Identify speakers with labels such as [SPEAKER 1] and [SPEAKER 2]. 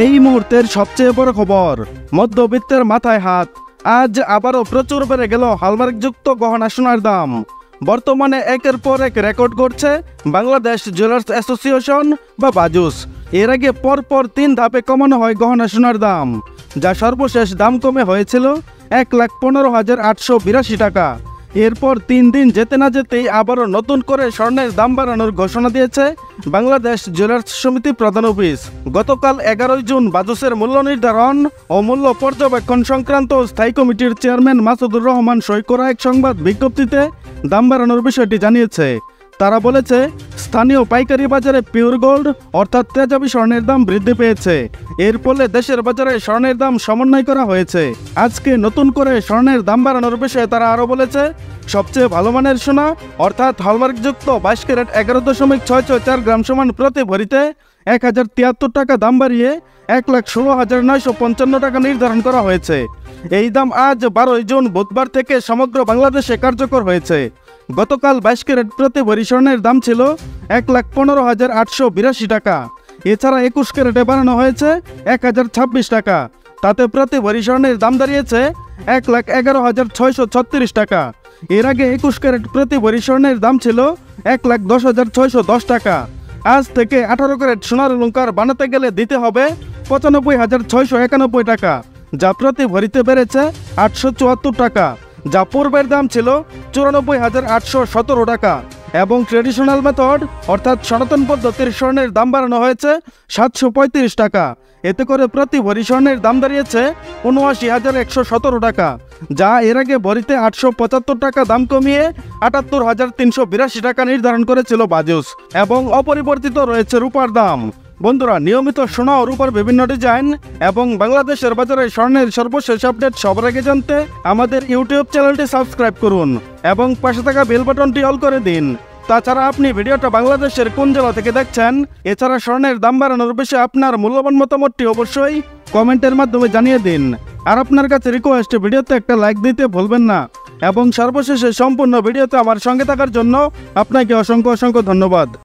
[SPEAKER 1] এই মুহূর্তের সবচেয়ে বড় খবর, মধ্যবিত্তের মাথায় হাত। আজ আবারও প্রচুর বেড়ে গেল হলমার্কযুক্ত গহনা সোনার দাম। বর্তমানে একের পর এক রেকর্ড করছে বাংলাদেশ জুয়েলার্স অ্যাসোসিয়েশন বা বাজুস। এর আগে পরপর 3 ধাপে কমানো হয় গহনা সোনার দাম, যা সর্বশেষ দাম কমে হয়েছিল 1,15,882 টাকা। এরপর 3 দিন যেতে না যেতেই আবারও নতুন করে স্বর্ণের দাম বাড়ানোর ঘোষণা দিয়েছে বাংলাদেশ জুয়েলার্স সমিতি প্রধান অফিস। গতকাল 11 জুন বাজুসের মূল্য নির্ধারণ ও মূল্য পর্যবেক্ষণ সংক্রান্ত স্থায়ী কমিটির চেয়ারম্যান মাসুদুর রহমান সই করা এক সংবাদ বিজ্ঞপ্তিতে দাম বাড়ানোর বিষয়টি জানিয়েছে। তারা বলেছে, স্থানীয় পাইকারি বাজারে পিওর গোল্ড অর্থাৎ তেজাবি স্বর্ণের দাম বৃদ্ধি পেয়েছে। এর ফলে দেশের বাজারে স্বর্ণের দাম সমন্বয় করা হয়েছে। আজকে নতুন করে স্বর্ণের দাম বাড়ানোর বিষয়ে তারা আরও বলেছে, সবচেয়ে ভালো মানের সোনা অর্থাৎ হলমার্কযুক্ত 22 ক্যারেট 11.664 গ্রাম সমান প্রতি ভরিতে 1073 টাকা দাম বাড়িয়ে 1,16,955 টাকা নির্ধারণ করা হয়েছে। এই দাম আজ 12 জুন বুধবার থেকে সমগ্র বাংলাদেশে কার্যকর হয়েছে। গতকাল 22 ক্যারেট প্রতি ভরি স্বর্ণের দাম ছিল 1,15,882 টাকা। এছাড়া 21 ক্যারেটে বাড়ানো হয়েছে 1,026 টাকা। তাতে প্রতি ভরি স্বর্ণের দাম দাঁড়িয়েছে 1,11,636 টাকা। এর আগে 21 ক্যারেট প্রতি ভরি স্বর্ণের দাম ছিল 1,10,610 টাকা। আজ থেকে 18 ক্যারেট সোনার অলংকার বানাতে গেলে দিতে হবে 95,691 টাকা, যা প্রতি ভরিতে বেড়েছে 874 টাকা, যা পূর্বের দাম ছিল 94,817 টাকা। এবং ট্রেডিশনাল মেথড অর্থাৎ সনাতন পদ্ধতির স্বর্ণের দাম বাড়ানো হয়েছে 735 টাকা। এতে করে প্রতি ভরি স্বর্ণের দাম দাঁড়িয়েছে 79,117 টাকা, যা এর আগে ভরিতে 875 টাকা দাম কমিয়ে 78,382 টাকা নির্ধারণ করেছিল বাজুস। এবং অপরিবর্তিত রয়েছে রূপার দাম। বন্ধুরা, নিয়মিত সোনা ও রূপার বিভিন্ন ডিজাইন এবং বাংলাদেশের বাজারে স্বর্ণের সর্বশেষ আপডেট সবার আগে জানতে আমাদের ইউটিউব চ্যানেলটি সাবস্ক্রাইব করুন এবং পাশে থাকা বেল বাটনটি অল করে দিন। তাছাড়া আপনি ভিডিওটা বাংলাদেশের কোন জেলা থেকে দেখছেন, এছাড়া স্বর্ণের দাম বাড়ানোর বিষয়ে আপনার মূল্যবান মতামতটি অবশ্যই কমেন্টের মাধ্যমে জানিয়ে দিন। আর আপনার কাছে রিকোয়েস্ট, ভিডিওতে একটা লাইক দিতে ভুলবেন না। এবং সর্বশেষে সম্পূর্ণ ভিডিওতে আমার সঙ্গে থাকার জন্য আপনাকে অসংখ্য ধন্যবাদ।